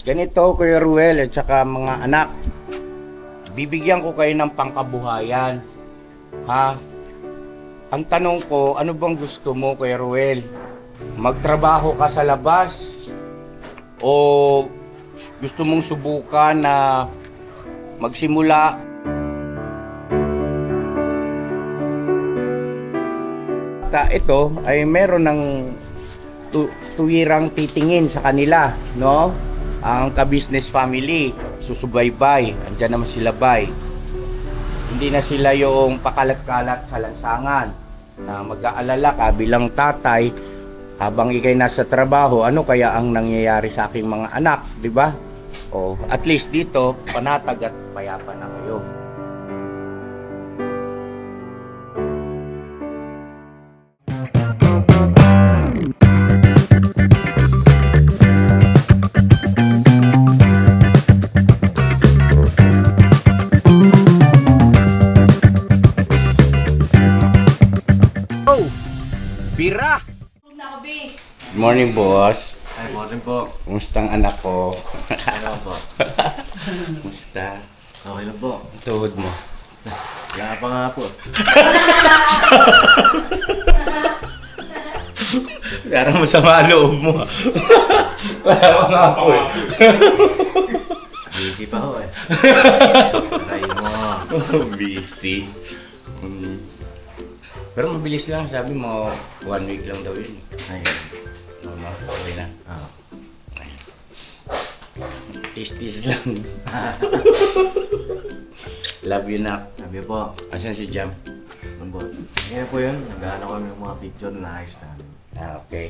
Ganito, Kuya Ruel at saka mga anak. Bibigyan ko kayo ng pangkabuhayan. Ha? Ang tanong ko, ano bang gusto mo, Kuya Ruel? Magtrabaho ka sa labas? O gusto mong subukan na magsimula? Ito ay meron ng tuwirang titingin sa kanila, no? Ang ka-business family, susubaybay, andyan naman sila bay. Hindi na sila yung pakalat-kalat sa lansangan na mag-aalala ka bilang tatay habang ikay nasa trabaho, ano kaya ang nangyayari sa aking mga anak, di ba? O at least dito, panatag at payapa na kayo. Bira! Good morning, boss. Ay, morning po. Kumusta ang anak ko? Ano po? Kumusta? Okay lang po. Ang tuhod mo. Wala pa nga po. Parang masama ang loob mo. Wala pa nga po eh. Busy pa ho eh. Ay mo. Busy. Pero mabilis lang, sabi mo, 1 week lang daw yun. Ayun. Mama, okay na. Ah. Tis-tis lang. Love you na. Sabi po. Asan si Jam? Ano po? Ngayon po yun. Nag-ano kami ng mga picture na ayos namin. Okay.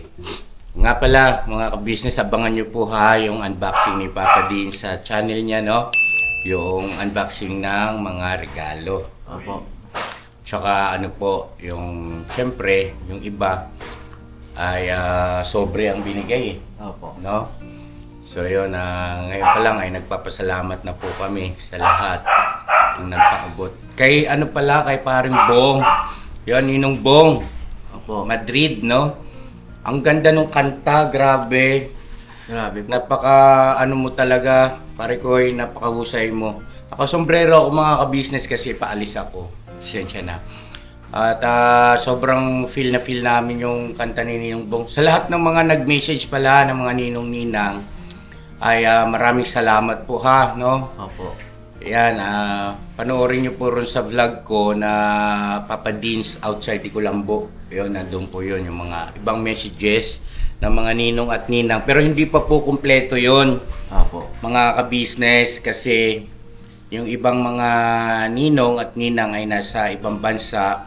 Nga pala, mga ka-business, abangan nyo po ha yung unboxing ni Papa Dean sa channel niya, no? Yung unboxing ng mga regalo. Opo. Tsaka ano po, yung siyempre, yung iba ay sobre ang binigay eh, Opo. no? So yun, ngayon pa lang ay nagpapasalamat na po kami sa lahat ng nagpaabot. Kay ano pala, kay paring Bong, yun, Ninong Bong, Opo. Madrid, no? Ang ganda nung kanta, grabe. Grabe po. Napaka ano mo talaga, pare ko, napakahusay mo. Nakasombrero ako mga ka-business kasi paalis ako. Sensya na. At sobrang feel namin yung kanta ni Ninong Bong. Sa lahat ng mga nag-message pala ng mga ninong-ninang ay maraming salamat po ha, no? Opo. Yan, panoorin niyo po rin sa vlog ko na Papa Dean's Outside di Colombo. Yun, nandun po yun, yung mga ibang messages ng mga ninong at ninang. Pero hindi pa po kumpleto yun, Opo. mga ka-business, kasi yung ibang mga ninong at ninang ay nasa ibang bansa.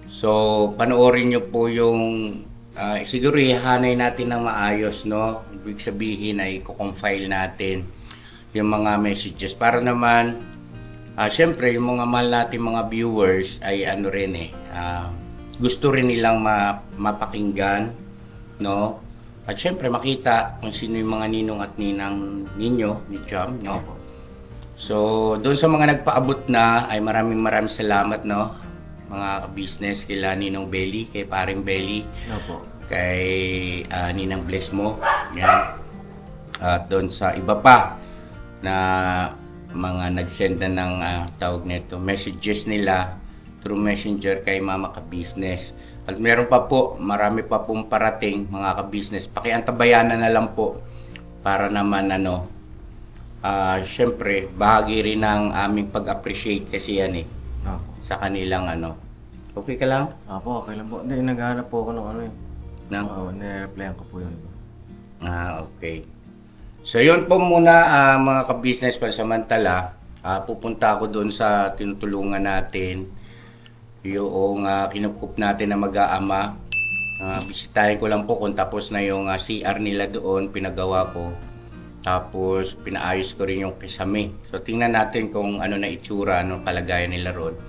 So, panoorin nyo po yung, siguro ihanay natin ng maayos, no? Ibig sabihin ay kukonfile natin yung mga messages. Para naman, syempre, yung mga mahal natin mga viewers ay ano rin eh, gusto rin nilang mapakinggan, no? At syempre, makita kung sino yung mga ninong at ninang ninyo, ni Jam, no? Opo. So, doon sa mga nagpaabot na ay maraming salamat, no? Mga business kila Ninong Belly, kay paring Belly, Opo. kay Ninang Bless mo. Yan. At doon sa iba pa na mga nag-send na ng tawag nito, messages nila through messenger kay Mama Ka-Business. At meron pa po, marami pa pong parating mga ka-business. Pakiantabayanan na lang po para naman syempre, bahagi rin ng aming pag-appreciate kasi yan eh, Opo. sa kanilang Okay ka lang? Opo, okay lang po. Hindi, naghahanap po ako ng ano eh. No? Oo, nire-replyan ko po yun. Okay. So yun po muna mga ka-business pansamantala. Pupunta ako doon sa tinutulungan natin, yung kinukup natin na mag-aama. Bisitahin ko lang po kung tapos na yung CR nila doon, pinagawa ko. Tapos pinaayos ko rin yung kisame. So tingnan natin kung ano na itsura, anong kalagayan nila roon.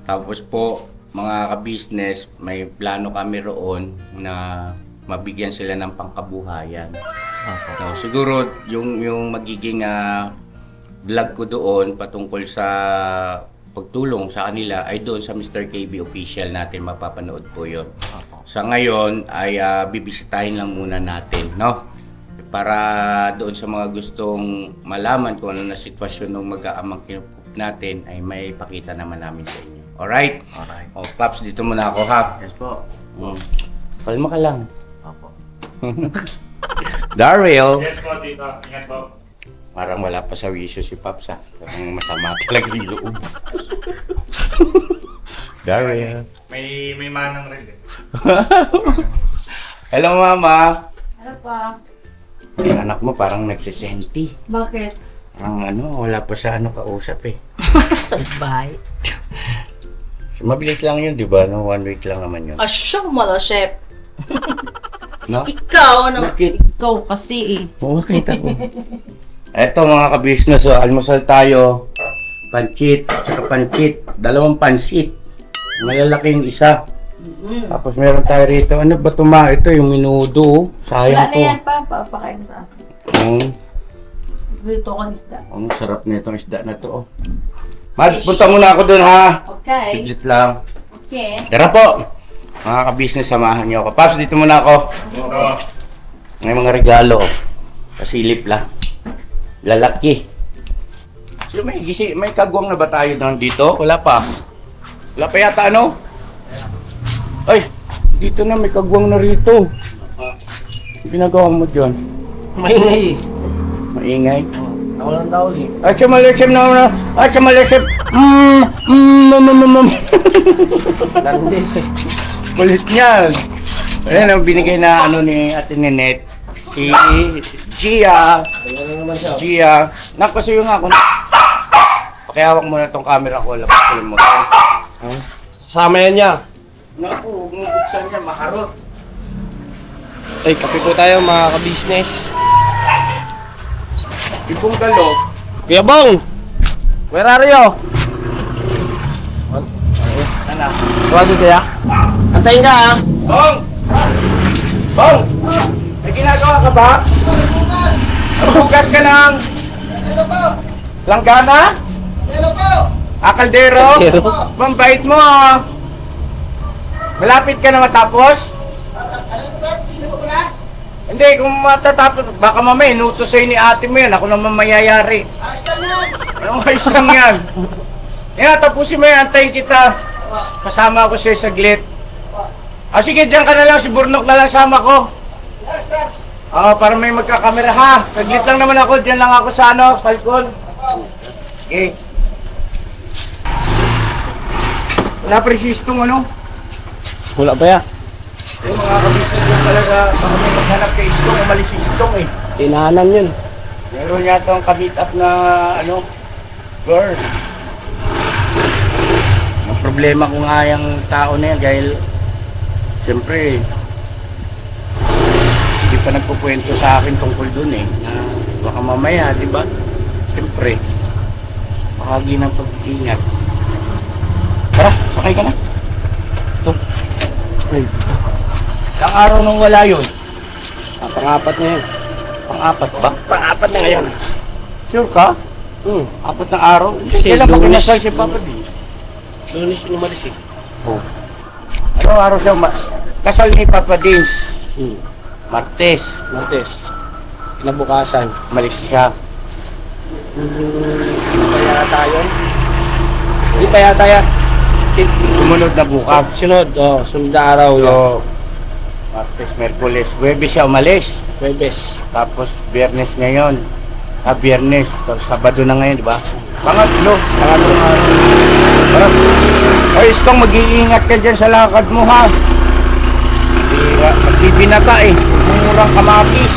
Tapos po mga ka-business, may plano kami roon na mabigyan sila ng pangkabuhayan. Opo. So, siguro yung magiging vlog ko doon patungkol sa pagtulong sa kanila ay doon sa Mr. KB official natin, mapapanood po 'yon. Opo. Sa ngayon ay bibisitahin lang muna natin, no? para doon sa mga gustong malaman kung ano na sitwasyon ng mag-aamang kinukup natin ay may pakita naman namin sa inyo. Alright? Alright. O, Paps, dito muna ako ha. Yes po. Kalma ka lang. Opo. Daryl! Yes po, dito. Ingat po. Parang wala pa sa wisyo si Paps ha. Parang masama talaga yung loob. Daryl! May manang rin eh. Hello, Mama! Ano pa? Yung anak mo parang nagsisenti. Bakit? Parang wala pa sa kausap eh. Sabay. Mabilis lang yun, di ba? No? 1 week lang naman yun. Asyang mala, chef. No? Ikaw, Bakit? ikaw kasi eh. Oo, kita ko. Eto mga ka-business, almusal tayo. Pancit, tsaka pancit. 2 pansit. Malalaking isa. Tapos meron tayo rito. Ano ba tuma? Ito yung minudo. Wala Sayang na ko. yan pa, papakain mo sa aso. Dito ko isda. Ang sarap na itong isda na to. Mad, punta muna ako dun ha. Okay. Siglit lang. Okay. Tara po. Mga ka-business, samahan niyo ako. Paps, dito muna ako. Dito. May mga regalo. Pasilip lang. Lalaki. So may kagwang na ba tayo dito? Wala pa. Wala pa yata ano? Ay, dito na may kagwang na rito. Ginagawa mo dyan? Maingay eh. Maingay? Ako lang tao eh. Ay, chamalisip na. Ay, chamalisip. Landi. Kulit niyan. Ayan ang binigay na ni Ate Ninette. Si Gia. Ganyan na naman siya. Gia. Nakpasuyo nga ako. Pakihawak muna tong camera ko. Lapas ko yung motor. Sama yan niya. Naku, huwag mong buksan niya. Makarot. Ay, kape po tayo mga ka-business. Ibong galog. Kuya Bong! Where are you? Ano? Tawagin kaya? Antayin ka ah. Bong! Bong! May ginagawa ka ba? Bukas ka ng... Langgana? Kaldero? Kaldero. Mambait mo ah. Malapit ka na matapos? Hindi, kung matatapos, baka mamaya inutos sa'yo ni ate mo yan, ako naman mayayari. Anong ayos lang yan? Yan, tapusin mo yan, antayin kita. Kasama ako sa'yo saglit. Sige, dyan ka na lang, si Burnok na lang sama ko. Para may magkakamera ha. Saglit lang naman ako, dyan lang ako sa Falcon. Okay. Wala presistong Wala pa yan. Yung mga kabisnes ko talaga, baka may maghanap kay Istong, umalis si Istong eh. Tinahanan yun. Meron yata ang ka-meet up na, girl. Ang problema ko nga yung tao na yan, dahil, siyempre, hindi pa nagpukwento sa akin tungkol dun eh, na baka mamaya, di ba? Siyempre, bahagi ng pag-ingat. Tara, sakay ka na. Ito. Ay, Ilang araw nung wala yun? pang-apat na yun. Pang-apat ba? Pang-apat na ngayon. Sure ka? 4 na araw? Kasi Kailan ba Lunes. kinasal si Papa D? Lunes umalis eh. Oh. Araw-araw siya kasal ni Papa Dins. Martes. Martes. Kinabukasan. Malis siya. Hindi pa yata yun. Hindi pa yata yan. Sumunod na bukas. Sunod, sunod na araw yun. So, Martes, Merkules, Huwebes siya umalis. Huwebes. Tapos Biyernes ngayon. Biyernes. Tapos Sabado na ngayon, di ba? Pangatlong araw. Parang, ay, Istong, mag-iingat ka dyan sa lakad mo, ha? Magbibinata eh. Murang kamatis.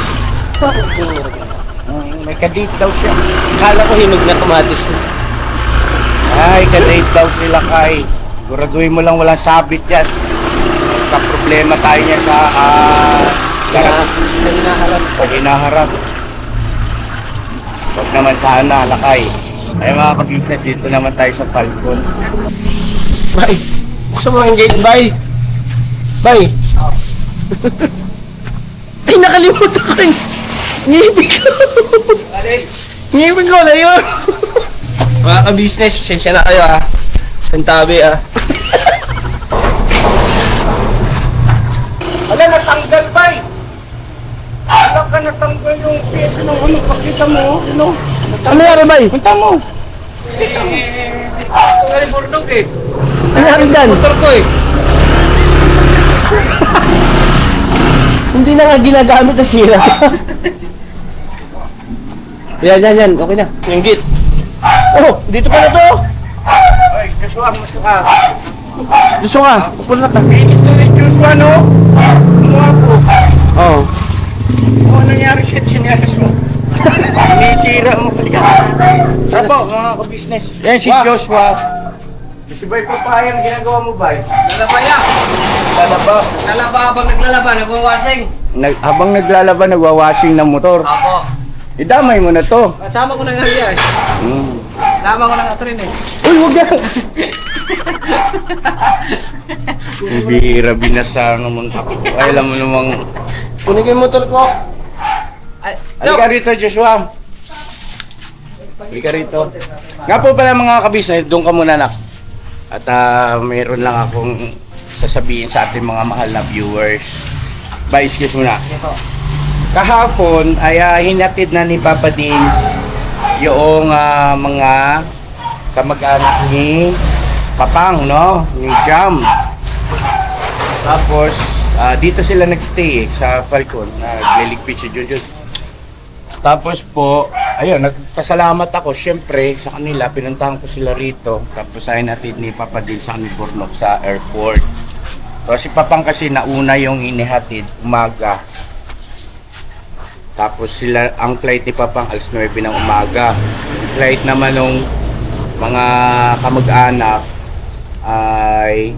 May kadate daw siya. Akala ko hinog na kamatis. Ay, kadate daw sila kay. Siguraduhin mo lang walang sabit yan. Problema tayo niya sa garap. Na hinaharap. Pag hinaharap. Huwag naman sana, lakay. Ay mga pag-business, dito naman tayo sa Falcon. Bay! Buksan mo ang gate, bay! Bay! Ay, nakalimutan ko rin! Ngipin ko! Ngipin ko na yun! Mga ka-business, pasensya na kayo ah. Santabi ah. Ala, natanggal ba eh? Ala, ka natanggal yung pyesa ng ano, pakita mo, ano? Ano nangyari, bay? Punta mo. Ano nangyari dyan? Motor ko eh. Hindi na nga ginagamit na sira. Yan. Okay na. Yung gate. Oh, dito pala to. Ay, Joshua, gusto ka. Gusto ka? Pupunta ka. Finish na rin Joshua, no? Kumuha po. Oo. Ano nangyari sa chinelas mo? Inisira mo. Trapo, mga ka-business. Yan si Joshua. Si Bay Papayang, ginagawa mo, Bay? Lalaba yan! Lalaba. Lalaba habang naglalaba, nagwawasing. Habang naglalaba, nagwawashing ng motor. Apo. Idamay mo na to. Kasama ko na nga yan. Tama ko na nga ito rin eh. Uy, huwag yan! Bihira, binasa naman ako. Ay, alam mo namang... Kunin ko yung motor ko. Ay, Halika rito, Joshua. Halika rito. Nga po pala mga kabisay, doon ka muna nak. At mayroon lang akong sasabihin sa ating mga mahal na viewers. Bye, excuse muna. Kahapon ay hinatid na ni Papa Dins yung mga kamag-anak ni Papang, no? Ni Jam. Tapos, dito sila nagstay sa Falcon. Nagliligpit si Jojo. Tapos po, ayun, nagpasalamat ako syempre sa kanila. Pinuntahan ko sila rito. Tapos ay natin ni Papa din sa kami Burnok sa airport. So si Papang kasi nauna yung inihatid umaga. Tapos sila, ang flight ni Papang alas 9 ng umaga. Yung flight naman ng mga kamag-anak ay,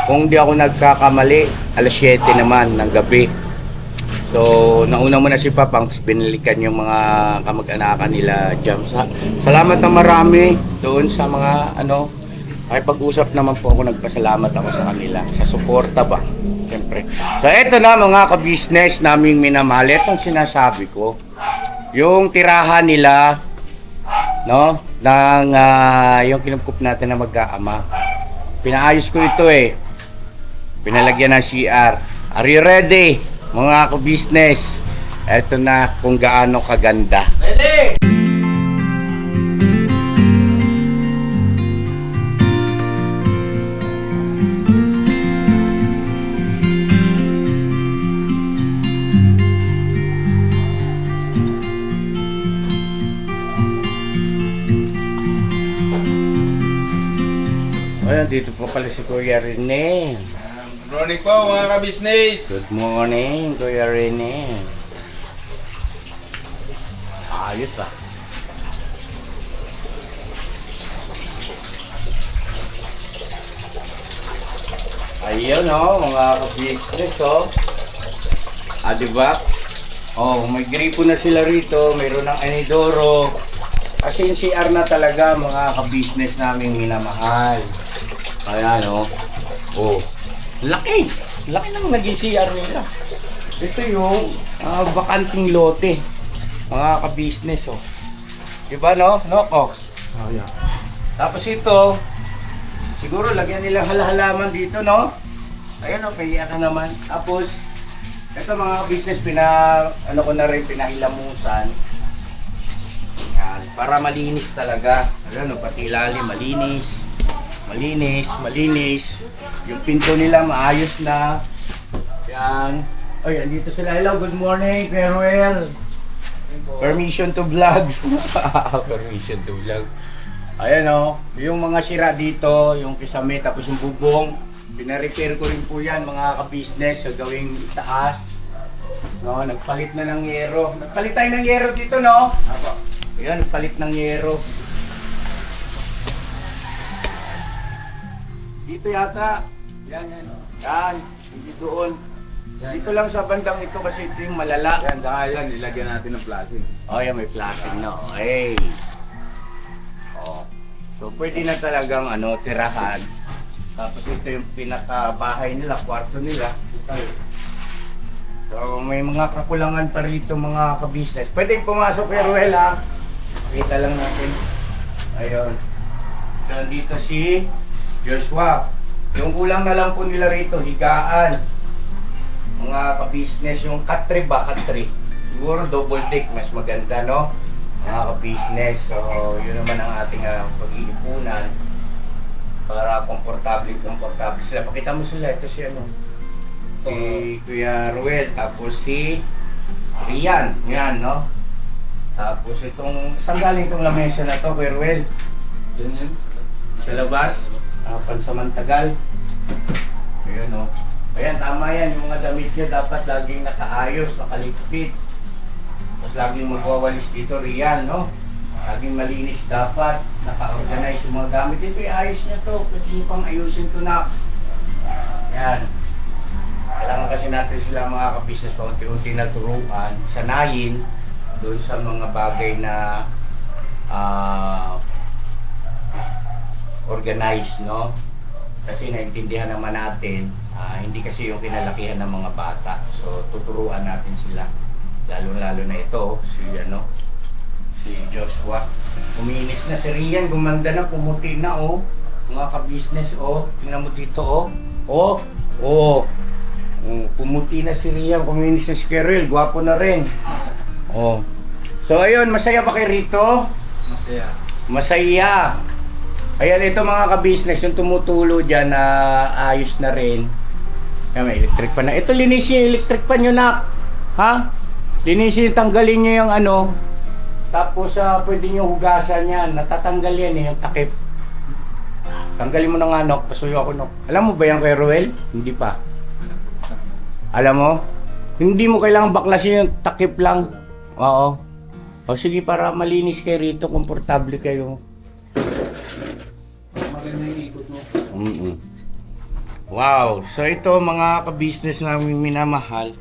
kung di ako nagkakamali, alas 7 naman ng gabi. So, nauna muna si Papang, tapos binalikan yung mga kamag-anakan nila Jam. Salamat na marami doon sa mga ay pag-usap naman po ako, nagpasalamat ako sa kanila, sa suporta ba, siyempre. So, eto na mga ka-business naming minamahal, etong sinasabi ko, yung tirahan nila, no, ng yung kinukup natin na mag-aama. Pinaayos ko ito eh. Pinalagyan ng CR. Are you ready? Mga ka-business, eto na kung gaano kaganda. Ready! Ayan, dito po pala si Kuya Rene. Good morning po mga ka-business! Good morning, Kuya Rene. Ayos ah. Ayun mga ka-business diba? May gripo na sila rito, mayroon ng anidoro. Kasi yung CR na talaga mga ka-business namin minamahal. Ayan laki! Laki naman naging CR nila. Ito yung bakanting lote. Mga ka-business Diba Noko? Oh, yeah. Tapos ito, siguro lagyan nila halaman dito, no? Ayun may naman. Tapos, ito mga ka-business, ko na rin, pinahilamusan. Yan, para malinis talaga. Ayan pati ilalim, malinis. Malinis. Yung pinto nila maayos na. Yan. Ay, andito sila. Hello, good morning, Peruel. Permission to vlog. Permission to vlog. Ayan yung mga sira dito, yung kisame, tapos yung bubong. Pina-repair ko rin po yan, mga ka-business, so gawing taas. Nagpalit na ng yero. Nagpalit tayo ng yero dito, no? Ayan, nagpalit ng yero. Dito yata. Yan. Hindi doon. Dito lang sa bandang ito kasi ito yung malala. Yan, dahil yan, nilagyan natin ng flashing. Yan may flashing na. Hey. So pwede na talagang tirahan. Tapos ito yung pinaka-bahay nila, kwarto nila. So may mga kakulangan pa rito mga ka-business. Pwede pumasok kay Ruel ha. Kita lang natin. Ayun. So dito si Joshua. Yung kulang na lang po nila rito, higaan. mga ka-business, yung Cat3 ba? Cat3. Siguro double deck, mas maganda, no? Mga ka-business. So, yun naman ang ating pag-iipunan para komportable sila. Pakita mo sila, ito si ano, si Kuya Ruel, tapos si Rian, yan, no? Tapos itong, saan galing itong lamesa na to, Kuya Ruel? Yan. Sa labas, pansamantagal. Ayan, no? Ayan, tama yan, yung mga damit niya dapat laging nakaayos, nakaligpit. Tapos laging magwawalis dito, Rian, no? Laging malinis dapat, naka-organize yung mga gamit. Ito ayos niya to, pwede niyo pang ayusin to na. Yan. Kailangan kasi natin sila mga ka-business pa unti-unti na turuan, sanayin doon sa mga bagay na organized, no? Kasi naintindihan naman natin, hindi kasi yung kinalakihan ng mga bata. So tuturuan natin sila. Lalo-lalo na ito, si Joshua. Kuminis na si Rian, gumanda na, pumuti na, oh. Mga ka-business, oh. Tingnan mo dito, oh. Pumuti na si Rian, kuminis na si Keril, gwapo na rin. Oh. So ayun, masaya ba kayo rito? Masaya. Masaya. Ayan, ito mga ka-business, yung tumutulo dyan na ayos na rin. Ayan, may electric pan na. Ito, linisin yung electric pan nyo, nak. Ha? Linisin, tanggalin nyo yung ano. Tapos, pwede nyo hugasan yan. Natatanggal yan yung takip. Tanggalin mo ng anok, pasuyo ako, nok. Alam mo ba yan kay Ruel? Hindi pa. Alam mo? Hindi mo kailangan baklasin yung takip lang. Oo. O sige, para malinis kayo rito, komportable kayo. Maganda yung ikot mo. Wow! So ito mga ka-business namin minamahal.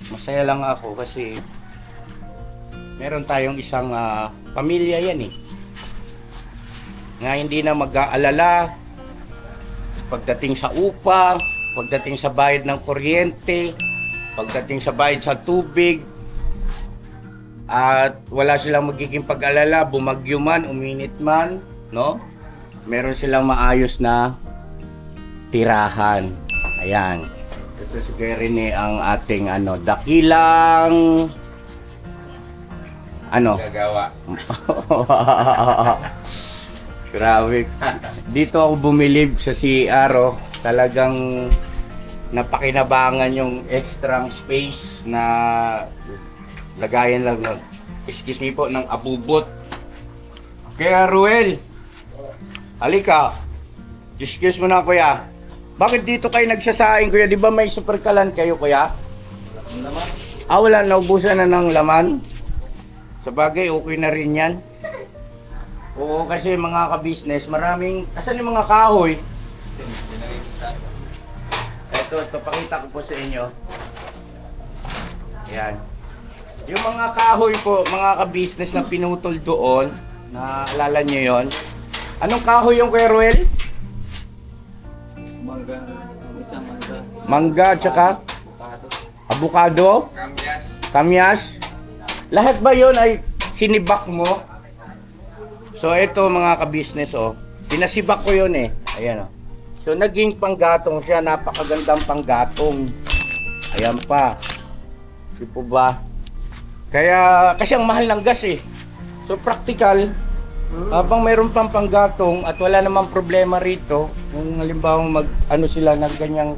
Masaya lang ako kasi meron tayong isang pamilya yan eh. Na hindi na mag-aalala pagdating sa upa, pagdating sa bayad ng kuryente, pagdating sa bayad sa tubig. At wala silang magiging pag-alala, bumagyo man, uminit man, no? Meron silang maayos na tirahan. Ayan. Ito si Kuya Rene ang ating dakilang Gagawa. Grabe. Dito ako bumilib sa CR, oh. Talagang napakinabangan yung extra space na lagayan lang ng, excuse me po, ng abubot. Kaya Ruel, halika. Excuse mo na, kuya. Bakit dito kayo nagsasaing, kuya? Di ba may super kalan kayo, kuya? Wala, naubusan na ng laman. Sa bagay, okay na rin yan. Oo, kasi mga ka-business, maraming, asan yung mga kahoy? Ito, pakita ko po sa inyo. Yan. Yung mga kahoy po, mga ka-business na pinutol doon, naalala nyo yon? Anong kahoy yung Kuya Ruel? Mangga. Isang mangga. Mangga, tsaka? Avocado? Kamyas. Kamyas? Lahat ba yon ay sinibak mo? So ito mga ka-business, oh. Pinasibak ko yun eh. Ayan, oh. So naging panggatong siya, napakagandang panggatong. Ayan pa. Di po ba? Kaya, kasi ang mahal ng gas eh. So practical, habang mayroon pang panggatong at wala namang problema rito, kung halimbawa sila ng ganyang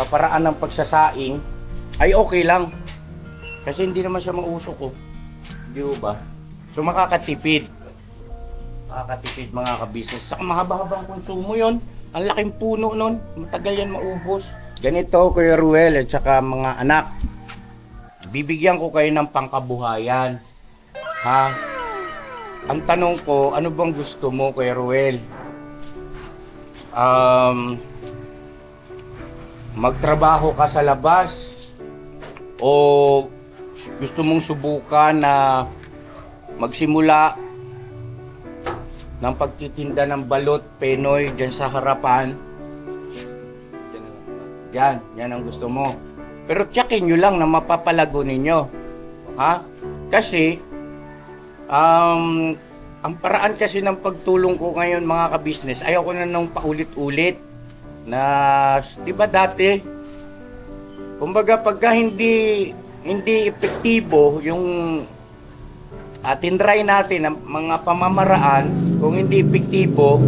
paraan ng pagsasaing, ay okay lang. Kasi hindi naman siya mausok ko. Di ba? So makakatipid. Makakatipid mga ka-business. Saka mahaba-habang konsumo yon. Ang laking puno nun. Matagal yan maubos. Ganito, Kuya Ruel at saka mga anak. Bibigyan ko kayo ng pangkabuhayan. Ha? Ang tanong ko, ano bang gusto mo, Kuya Ruel? Magtrabaho ka sa labas? O gusto mong subukan na magsimula ng pagtitinda ng balot, penoy, dyan sa harapan? Yan ang gusto mo. Pero tiyakin nyo lang na mapapalago ninyo. Ha? Kasi, ang paraan kasi ng pagtulong ko ngayon mga ka-business, ayaw ko na nung paulit-ulit na, di ba dati, Kumbaga pagka hindi epektibo yung tinry natin ang mga pamamaraan, kung hindi epektibo,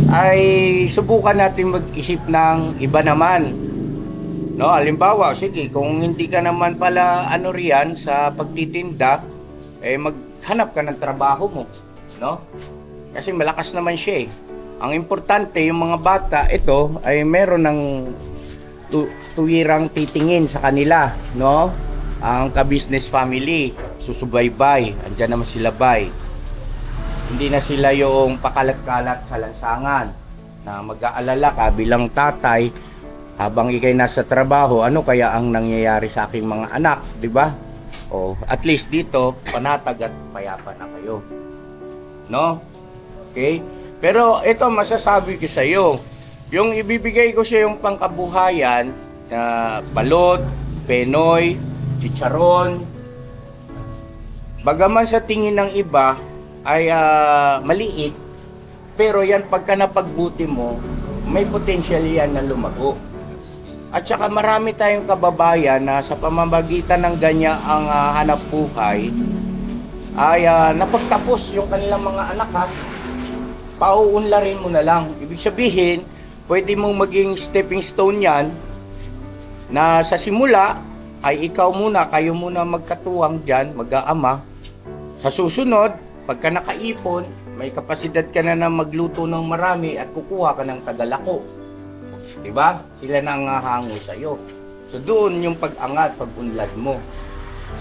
ay subukan natin mag-isip ng iba naman. No, halimbawa, sige, kung hindi ka naman pala ano riyan sa pagtitinda, maghanap ka ng trabaho mo, no? Kasi malakas naman siya eh. Ang importante, yung mga bata, ito ay meron ng tuwirang titingin sa kanila, no? Ang ka-business family, susubaybay, andyan naman sila bay. Hindi na sila yung pakalat-kalat sa lansangan na mag-aalala ka bilang tatay habang ikay nasa trabaho, ano kaya ang nangyayari sa aking mga anak, di ba? O, at least dito, panatag at payapa na kayo. No? Okay? Pero ito masasabi ko sa iyo, yung ibibigay ko sa yung pangkabuhayan na balot, penoy, chicharon, bagaman sa tingin ng iba ay maliit, pero yan pagka napagbuti mo, may potential yan na lumago. At saka marami tayong kababayan na sa pamamagitan ng ganyan ang hanap buhay ay napagtapos yung kanilang mga anak ha. Pauunlarin mo na lang. Ibig sabihin, pwede mong maging stepping stone yan na sa simula ay ikaw muna, kayo muna magkatuwang dyan, mag-aama. Sa susunod, pagka nakaipon, may kapasidad ka na magluto ng marami at kukuha ka ng tagalako. Diba? Sila na ang hango sa'yo. So doon yung pag-angat, pag-unlad mo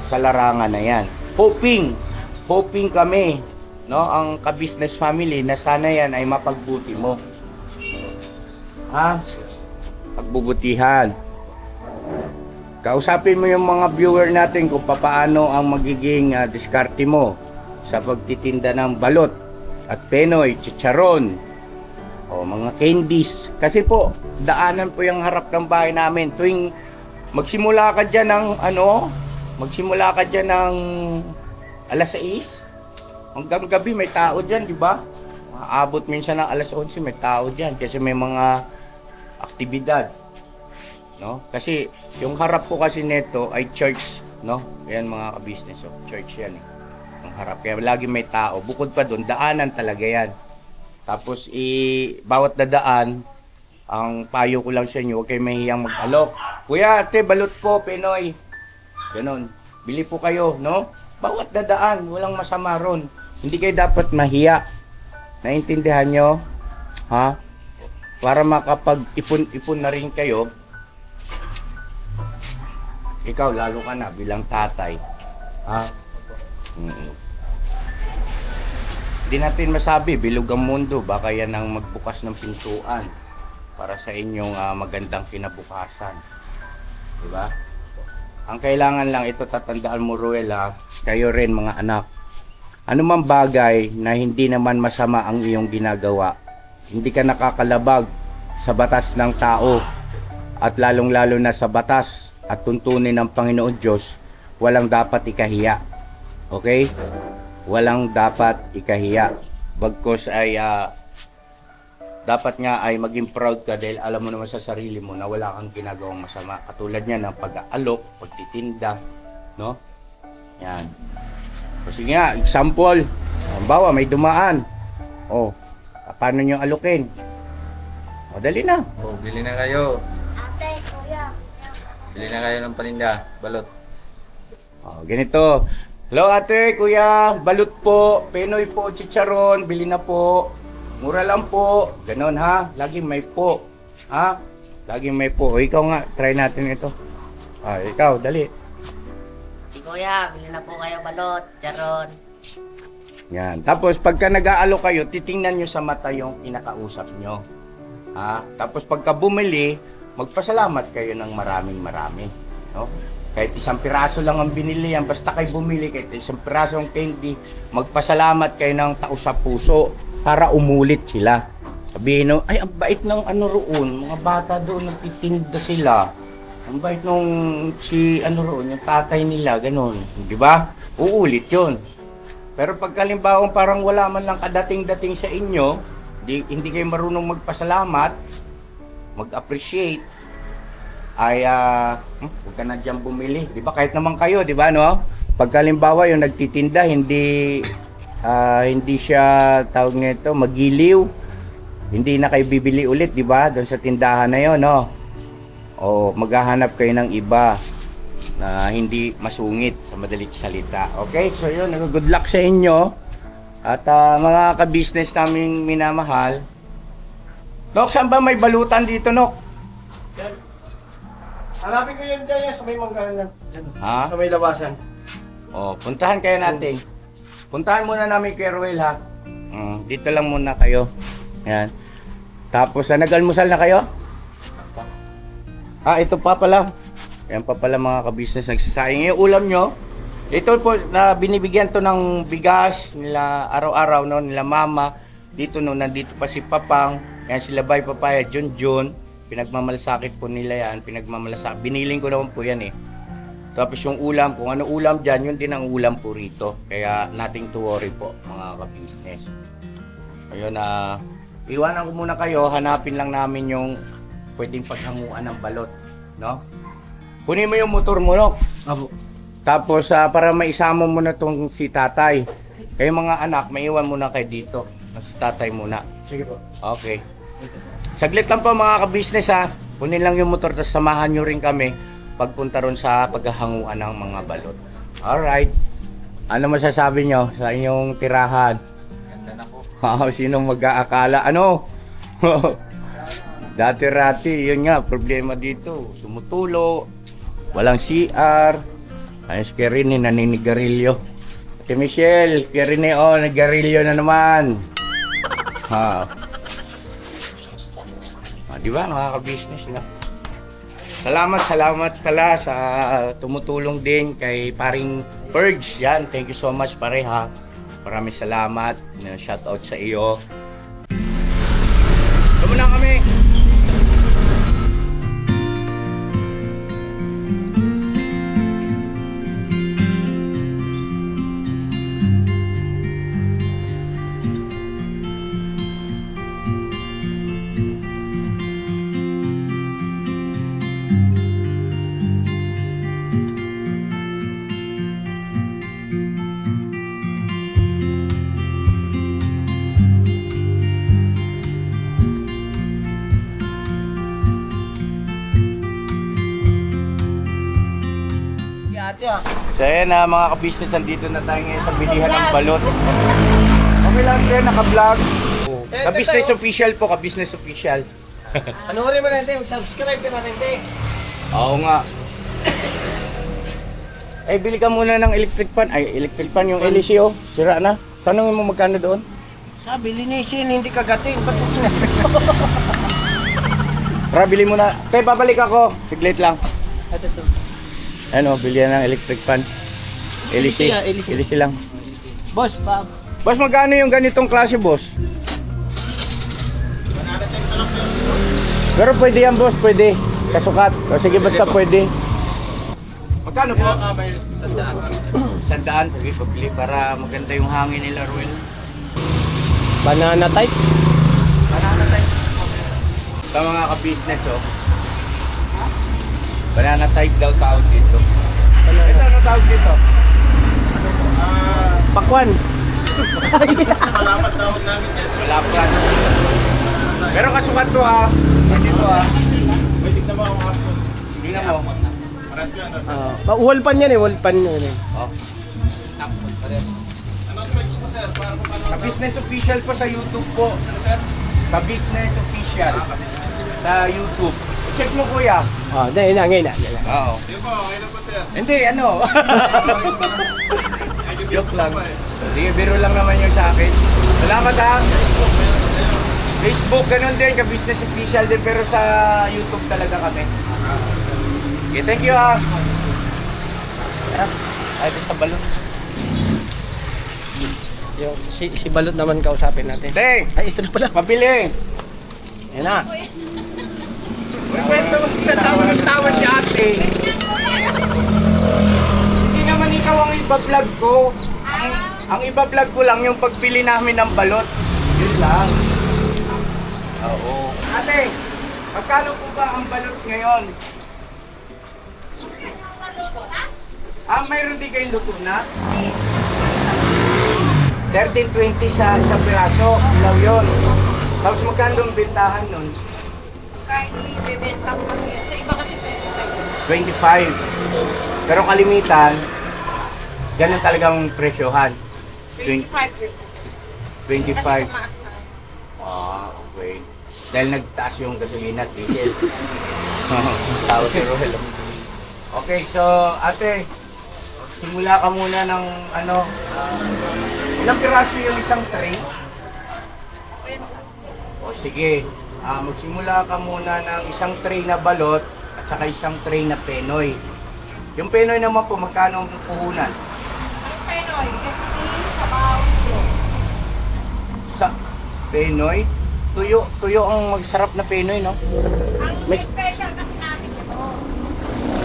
sa larangan na yan. Hoping kami, no, ang ka-business family na sana yan ay mapagbuti mo. Ha? Pagbubutihan. Kausapin mo yung mga viewer natin kung paano ang magiging diskarte mo sa pagtitinda ng balot at penoy, chicharon, o mga candies. Kasi po, daanan po yung harap ng bahay namin. Tuwing magsimula ka dyan ng alas 6, hanggang gabi may tao dyan, di ba? Maabot minsan ng alas 11, may tao dyan kasi may mga aktibidad. No? Kasi yung harap ko kasi neto ay church, no? Yan mga ka-business, so church yan eh. Ang harap, kaya lagi may tao. Bukod pa doon, daanan talaga yan. Tapos bawat dadaan, ang payo ko lang sa inyo, huwag kayo mahihiyang mag-alok. Kuya, ate, balot po, penoy. Ganon. Bili po kayo, no? Bawat dadaan, walang masama ron. Hindi kayo dapat mahiya. Naintindihan nyo? Ha? Para makapag-ipon-ipon na rin kayo, ikaw, lalo ka na bilang tatay. Ha? Hindi natin masabi, bilog ang mundo. Baka yan ang magbukas ng pintuan para sa inyong magandang kinabukasan. Diba? Ang kailangan lang, ito tatandaan mo, Ruel, kayo rin mga anak. Ano man bagay na hindi naman masama ang iyong ginagawa, hindi ka nakakalabag sa batas ng tao at lalong-lalo na sa batas at tuntunin ng Panginoon Diyos, walang dapat ikahiya. Okay? Walang dapat ikahiya. Bagkos ay dapat nga ay maging proud ka dahil alam mo naman sa sarili mo na wala kang ginagawang masama. Katulad niya ng pag-aalok, pagtitinda, no? Yan. So sige nga, example. Halimbawa, may dumaan. O, paano nyo alokin? O, dali na. Oh, bili na kayo. Bili na kayo ng paninda, balot. O, ganito. Hello ate, kuya, balot po, penoy po, chicharon, bili na po. Mura lang po. Ganon ha, lagi may po. Ha? Lagi may po. O, ikaw nga, try natin ito. Ikaw, dali. Kuya, bili na po kayo balot, charon. Yan. Tapos pagka nag-aalok kayo, titingnan nyo sa mata yung kinakausap nyo. Ha? Tapos pagka bumili, magpasalamat kayo ng maraming-marami. No? Kahit isang piraso lang ang binili yan, basta kayo bumili, kahit isang pirasong candy, magpasalamat kayo ng taos sa puso para umulit sila. Sabihin nyo, ay ang bait ng ano roon, mga bata doon, nagtitinda sila. Ang bait nung si ano roon, yung tatay nila, ganun. Di ba? Uulit yun. Pero pag kalimbawang parang wala man lang kadating-dating sa inyo, hindi kayo marunong magpasalamat, mag-appreciate, ay huwag ka na dyan bumili. Di ba? Kahit naman kayo, di ba, no? Pagkalimbawa yung nagtitinda, hindi siya tawag nito, magiliw. Hindi na kayo bibili ulit, di ba? Doon sa tindahan na yon, no? O maghahanap kayo ng iba na hindi masungit sa madalit salita. Okay? So yun, good luck sa inyo. At mga ka-business naming minamahal. Nok, saan ba may balutan dito, Nok? Hanapin ko yan dyan sa may manggahan. Ha? Sa may labasan. O, puntahan kayo natin. Puntahan muna namin kay Ruel, ha? Dito lang muna kayo. Yan. Tapos, nag-almusal na kayo? Ito pa pala. Yan pa pala mga ka-business nagsasayang. Yung ulam nyo, ito po, na binibigyan to ng bigas nila araw-araw, no? Nila mama. Dito, no, nandito pa si Papang. Yan, sila Bay Papaya, Junjun. Pinagmamalasakit po nila yan. Pinagmamalasakit. Biniling ko naman po yan eh. Tapos yung ulam, kung ano ulam dyan, yun din ang ulam po rito. Kaya nothing to worry po, mga ka-business. Ayun iwanan ko muna kayo. Hanapin lang namin yung pwedeng paghanguan ng balot. No? Kunin mo yung motor mo, no? Apo. Tapos para maisama mo na tong si tatay. Kayo mga anak, maiwan muna kayo dito. Si tatay muna. Sige po. Okay. Saglit lang po mga ka-business ha. Kunin lang yung motor tapos samahan nyo rin kami pagpunta ron sa paghahanguan ng mga balot. Alright. Ano masasabi nyo sa inyong tirahan? Ganda na po. Sinong mag-aakala? Ano? Dati-rati, yun nga, problema dito. Tumutulo, walang CR. Ayos kay Rene, naninigarilyo. Ate Michelle, kay Rene, nagarilyo na naman. Di ba, nakaka-business na. Salamat pala sa tumutulong din kay paring Purge. Yan, thank you so much pare ha. Maraming salamat. Shout out sa iyo. Tama na kami. So ayan mga ka-business, nandito na tayo ngayon sa bilihan ng balot. Okay lang din, naka-vlog. Ka-business official po, ka-business official. Panoorin mo natin, subscribe ka natin, te. Oo nga. Bili ka muna ng electric fan. Electric fan yung LEC oh. Sira na. Tanungin mo magkano doon? Sabi, linisin, hindi kagatin. Ba't mo kinapit? Tara, bili mo na. Te, babalik ako. Siglit lang. Ito. Ano, bilihan ng electric fan. LEC. LEC. LEC lang. Boss, Boss, magkano yung ganitong klase, boss? Pero pwede yan, boss. Pwede. Kasukat. O, sige, basta pwede. Magkano po? 100. 100. Sige, pabili para maganda yung hangin nila, Ruel. banana type. Banana type. Sa mga ka-business, oh. Banana type daw tawag dito. Ito, ano tawag dito? Pakwan. Malapat tawag namin yan. Wala pa. Pero kasukat to ha. Pwede to ha. Pwede na ba ako hapon? Tingnan mo. Paras lang. Wall pan yan eh, wall pan yan eh. Oh. Anong page mo sir? Para kung ano. Ka-business official po sa YouTube po. Sir? Ka-business official. Sa YouTube. Check mo kuya. Dahil na, ngayon na. Oo. Hindi po, okay na po sir. Hindi, ano. Medyo Joke busy lang. po eh. Sige, biro lang naman yung sa akin. Salamat ha. Facebook, ganun din. Ka-business official din. Pero sa YouTube talaga kami. Okay, thank you ha. Ay, sa balon. Yung, si Balot naman kausapin natin. Teng! Ay, ito na pala. Pabili! Yan na. Uy, kwento, nagtatawa si ate. Hindi naman ikaw ang iba-vlog ko. Ang iba-vlog ko lang yung pagbili namin ng balot. Yun lang. Oo. Ate, magkano po ba ang balot ngayon? Mayroon din kayong luto na? 13.20 sa isang piraso. Ilaw yun. Tapos magkano ang bentahan nun? Kahit ibebenta ko kasi. Sa iba kasi 25. Pero kalimitan, ganun talagang presyohan. 25. 25. Kasi tumaas na. Okay. Dahil nagtaas yung gasolina at diesel. Tao si Roel. Okay, so ate, simula ka muna ng ilang piraso yung isang tray? O sige, magsimula ka muna ng isang tray na balot at saka isang tray na penoy. Yung penoy naman po, magkano ang puhunan? Ang Penoy, kasi sabaw. Sa penoy? Tuyo ang magsarap na penoy, no? Ang May- special kasi namin ito.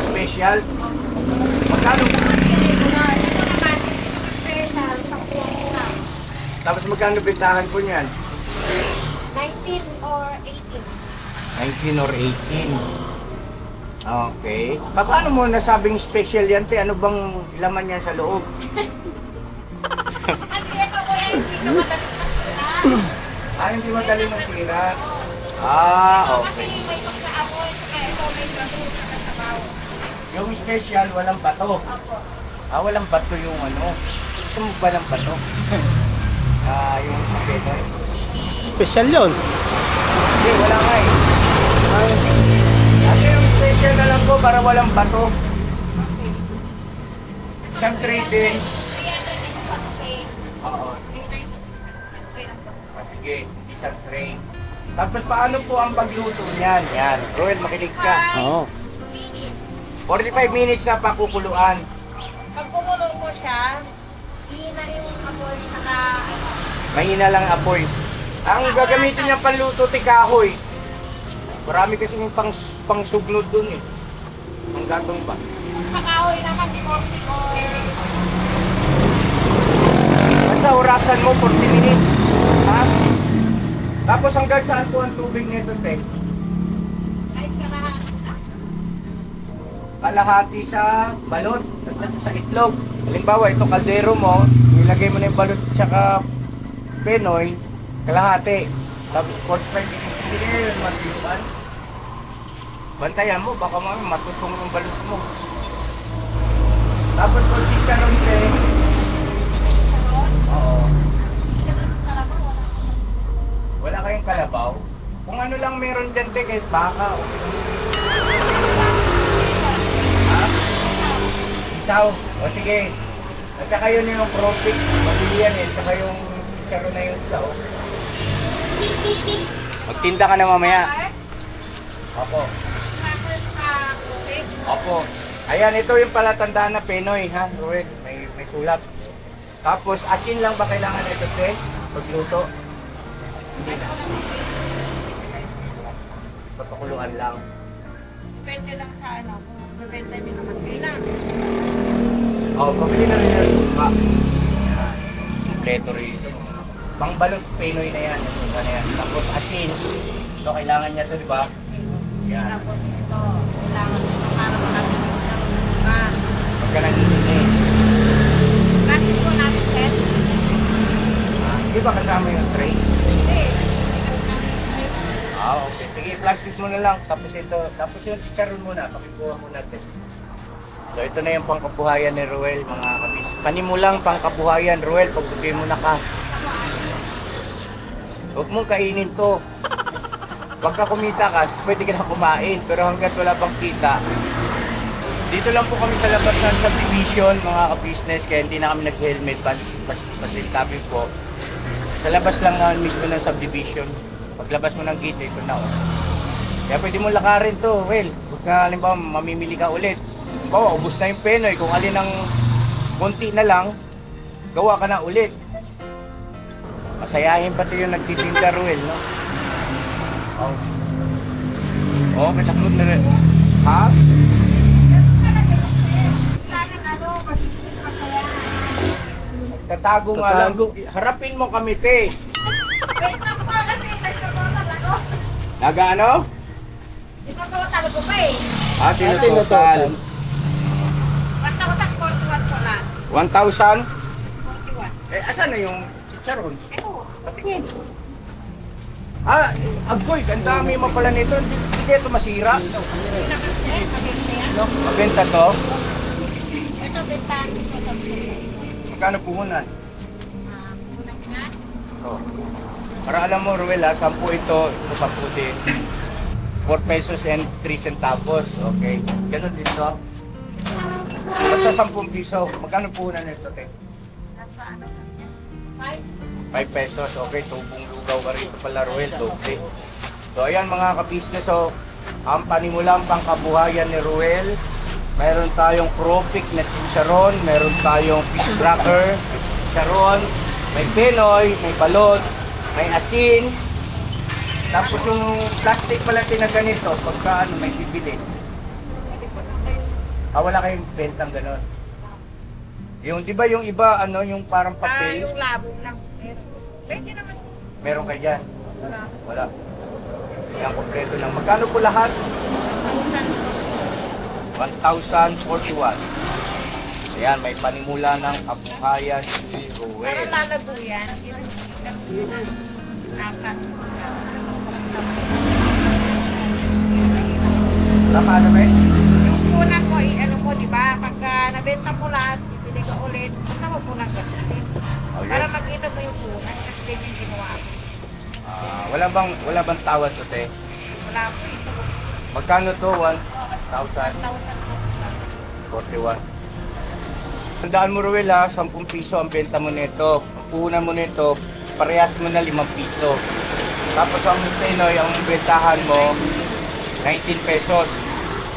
Special? Magkano? Regular. Ito naman, special sa kuha. Tapos magkano bentahan po niyan? 19 or 18. 19 or 18. Okay. Paano mo nasabing special yan, te? Ano bang laman yan sa loob? Kasi ito ko yan, hindi ka madaling masira. Hindi madali masira. Kasi Okay. may pagkaamoy, saka ito may baso, saka sabaw. Yung special, walang bato. Opo. Walang bato yung ano. Gusto mo ba ng bato? Yung sa penoy. Special yun. Hindi, wala nga eh. Ano yung special na lang po para walang bato? Isang tray din. Oo. Sige, isang tray. Tapos paano po ang pagluto niyan? Yan. Roel, makinig ka. Oo. 45 minutes na pakukuluan. Pag kumulo ko siya, hihina yung apoy, saka Mahina lang ang apoy. Ang gagamitin niyang panluto, tikahoy. Marami kasi yung pangsugnod dun eh. Ang gatong ba? kakahoy naman, coffee or Basta orasan mo 40 minutes. Ha? Tapos hanggang saan po ang tubig nito, te? kahit kalahati. Kalahati sa balot at sa itlog. Halimbawa, ito kaldero mo, nilagay mo na yung balot at saka penoy, kalahati. Tapos 45 minutes, hindi na yun matiyuan. Bantayan mo, baka mamaya matutong yung balot mo. Tapos kung chicharon, te, oo. Wala kayong kalabaw? Kung ano lang meron dyan, te, kahit baka, okay. Ha? Isaw? O sige. At saka yun yung profit, mabilihan eh, saka yung chicharon na yung isaw. Magtinda ka na mamaya. Opo. Opo. Ayan, ito yung palatandaan na penoy, ha? Rued, may sulat. Tapos, asin lang ba kailangan ito, te? Pagluto? Hindi na. Papakuluan lang. Depende lang sa ano, kung bebenta nyo naman kailangan. Pabili na rin yung sumpa. Yan. Kompleto rito. Pangbalot penoy na yan. Yung na yan. Tapos asin. Ito, kailangan niya ito, di ba? Yan. Tapos ito, kailangan nyo para makabili ng buka. Huwag ka nang iinin. Kasi po natin set. Di ba kasama yung tray? Hindi. Okay. Sige, plastic mo na lang. Tapos ito. Tapos yung chicharon muna. Pakikuha mo natin. So ito na yung pangkabuhayan ni Ruel, mga kabis. Panimulang pangkabuhayan, Ruel, pagbuti mo na ka. Huwag mong kainin to. Pagka kumita ka, pwede ka na kumain. Pero hanggat wala pang kita, dito lang po kami sa labas ng subdivision, mga ka-business. Kaya hindi na kami nag-helmet, pasintabi po. Sa labas lang naman mismo ng subdivision. Paglabas mo ng gate, ito na. Kaya pwede mo lakarin to, Ruel. Huwag ka, halimbawa, mamimili ka ulit. Bawa, ubos na yung penoy. Kung alin ang konti na lang, gawa ka na ulit. Masayahin pati yung nagtitinda, Ruel, no? Oh, kataklog na rin. Ha? Tatago nga lang. Tatago. Harapin mo kami, te. Wait lang po kasi nagtototal ako. Nagaano? Itototal ko pa eh. Tinutotal. 1,000? 41. Asan na yung chicharon? Ito. Patingin. Agoy, ang dami mo pala nito. Hindi ito masira. Hindi naman sir, maganda yan. Mabenta to. Ito, bentahan ito. Magkano puhunan? Unang nga. Oh. Para alam mo, Ruel, 10 ito 10 din. 4 pesos and 3 centavos. Okay. Ganun dito. Basta 10 piso. Magkano puhunan nito, te? Nasa ano? 5. 5 pesos. Okay, tubong lugaw ka rito pala, Ruel. Doble. So, ayan mga ka-business. So, ang panimulang pangkabuhayan ni Ruel. Meron tayong cropic na chicharon. Meron tayong fish cracker, chicharon. May penoy, may balot, may asin. Tapos yung plastic pala tinaganito, pagka ano, may bibili. Wala kayong bentang ganon. Yung, di ba yung iba, ano, yung parang papel? Yung labong lang. Pwede naman. Meron kayo dyan? Wala. Wala. Yan, kompleto lang. Magkano po lahat? 1,041. So yan, may panimula ng kabuhayan ni Pero Ruel. lalago yan. Apat. Tama na ba? Yung una ko, ano mo, di ba? Pagka nabenta mo lahat, bibili ka ulit, basta mo po nang gastusin. Oh, Para yes. makita mo yung punan, kasi ganyan yung ginawa ko. Wala bang tawad to, te? Wala po isa ko. Magkano to? 1,041. 1,000 po. Tandaan mo, Ruel, ha? 10 piso ang benta mo nito. Ang puhunan mo nito, parehas mo na 5 piso. Tapos ang Pinoy, ang bentahan mo, 19 pesos.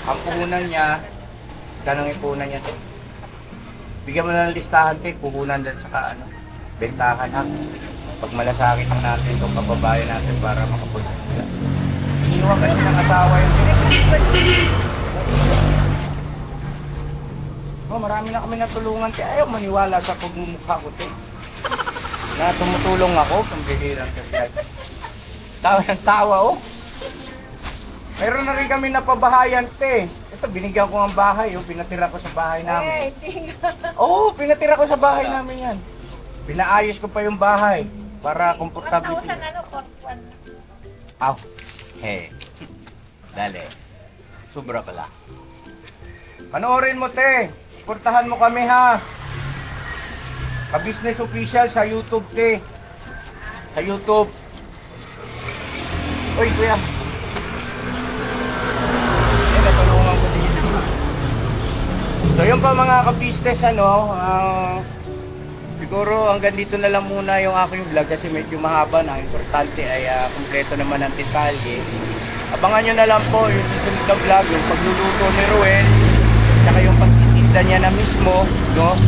Ang puhunan niya, ganang yung puhunan niya, te? Bigyan mo na ng listahan, te, puhunan at saka ano, bentahan, ha? Pag malasakit lang natin itong kababayan natin para makapunta sila. Iniwan kasi ng asawa yun. Oh, marami na kami natulungan, te. Ayaw maniwala sa pagmumukha ko, te. Na tumutulong ako, pambihirang kasi. Tawa ng tawa, oh. Meron na rin kami napabahayan, te. Ito, binigyan ko ang bahay, oh. Pinatira ko sa bahay namin. hindi nga. Oo, pinatira ko sa bahay namin yan. Pinaayos ko pa yung bahay para komportable 1,000 sila. ano, 41. Aw. Hey. Dali. Sobra pala. Panoorin mo, te. Suportahan mo kami, ha. Ka-business official sa YouTube, te. Sa YouTube. Uy, kuya. Natulungan ko din. So yun pa mga ka-business, ano, siguro hanggang dito na lang muna yung aking vlog kasi medyo mahaba na. Importante ay kumpleto naman ang detalye. Abangan nyo na lang po yung susunod na vlog, yung pagluluto ni Ruel, tsaka yung pagtitinda niya na mismo, no?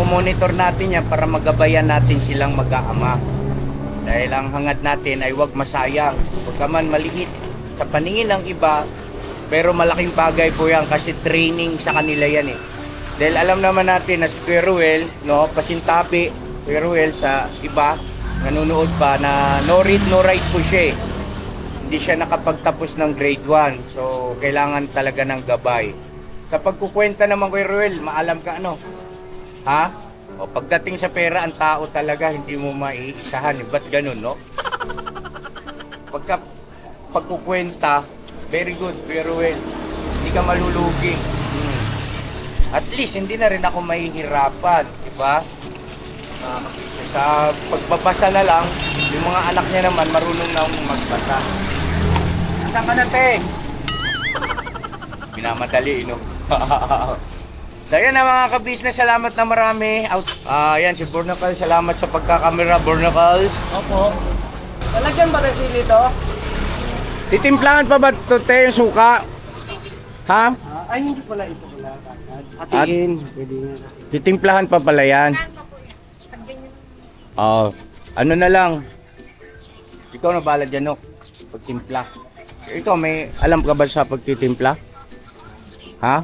Monitor natin yan para magabayan natin silang mag-aama. Dahil ang hangad natin ay huwag masayang, huwag ka man maliit sa paningin ng iba, pero malaking bagay po yan kasi training sa kanila yan eh. Dahil alam naman natin na si Kuya Ruel, no, pasintabi Kuya Ruel sa iba, nanonood pa na no read no write po siya eh. Hindi siya nakapagtapos ng grade 1, so kailangan talaga ng gabay. Sa pagkukwenta naman Kuya Ruel, maalam ka ano? Ha? O pagdating sa pera, ang tao talaga hindi mo maiisahan eh. Ba't ganun, no? Pagkukwenta, very good, Kuya Ruel. Hindi ka malulugi. At least, hindi na rin ako mahihirapan, di ba? Sa pagbabasa na lang, yung mga anak niya naman marunong na magbasa. Saan ka na, te? Binamadali, no? So yan na mga ka-business, salamat na marami. Yan si Bornacal, salamat sa pagkakamera, Bornacals. Opo. Lalagyan ba tayo sili ito? Titimplahan pa ba ito, te, yung suka? Ha? Ay, hindi pala ito pala. Hatiin. Pwede nga. Titimplahan pa pala yan. Pag ganyan. Ano na lang. Ikaw na bahala dyan, no? Pagtimpla. Ikaw, may alam ka ba sa pagtitimpla? Ha?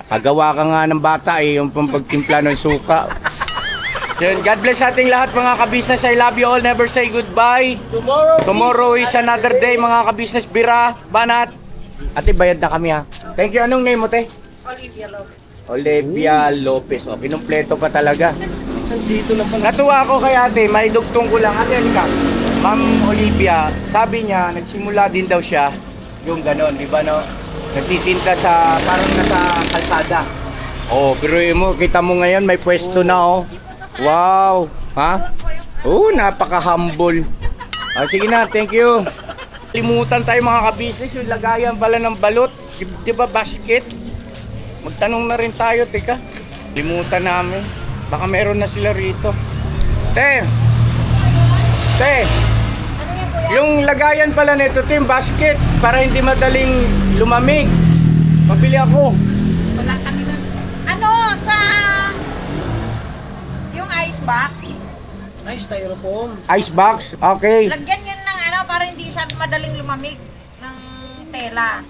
Kagawa ka nga ng bata eh, yung pagtimpla ng suka. So, yun, God bless ating lahat mga ka-business. I love you all. Never say goodbye. Tomorrow is another day mga ka-business. Bira, Banat. Ate, bayad na kami ha. Thank you. Anong name mo, te? Olivia Lopez. Olivia Lopez. O, kinumpleto pa talaga. Nandito na pala. Natuwa ako kay ate, may dugtong ko lang. Ate, halika. Ma'am Olivia, sabi niya, nagsimula din daw siya yung ganon, di ba no? Nagtitinda sa, parang nasa kalsada. Oh, pero mo, kita mo ngayon, may pwesto na oh. Wow! Ha? Oh, napaka-humble. Ah, sige na, thank you. Limutan tayo mga ka-business, yung lagayan pala ng balot. Di ba basket? Magtanong na rin tayo, teka. Limutan namin. Baka meron na sila rito. Te! Yung lagayan pala nito, Tim, basket. Para hindi madaling lumamig. Pabili ako. Wala kami nun. Ano, sa... Yung ice box, Ay, styrofoam. Icebox? Okay. lagyan yun ng ano, para hindi siya madaling lumamig ng tela.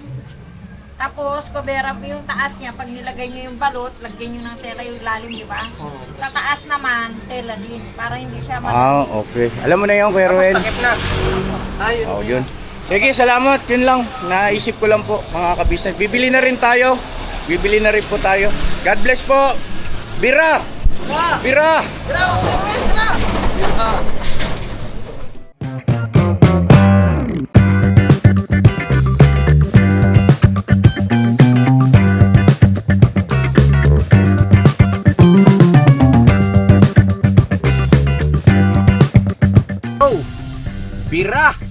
Tapos, kubera mo yung taas niya. Pag nilagay niyo yung balot, lagyan niyo ng tela yung lalim, di ba? Sa taas naman, tela din. Para hindi siya Ah, okay. Alam mo na yun, Kuya Ruel. Takip na. Ayun. Oh, yun. Sige, salamat. Yun lang. Naisip ko lang po, mga ka-business. Bibili na rin tayo. Bibili na rin po tayo. God bless po. Bira! Bira! Oh! Bira!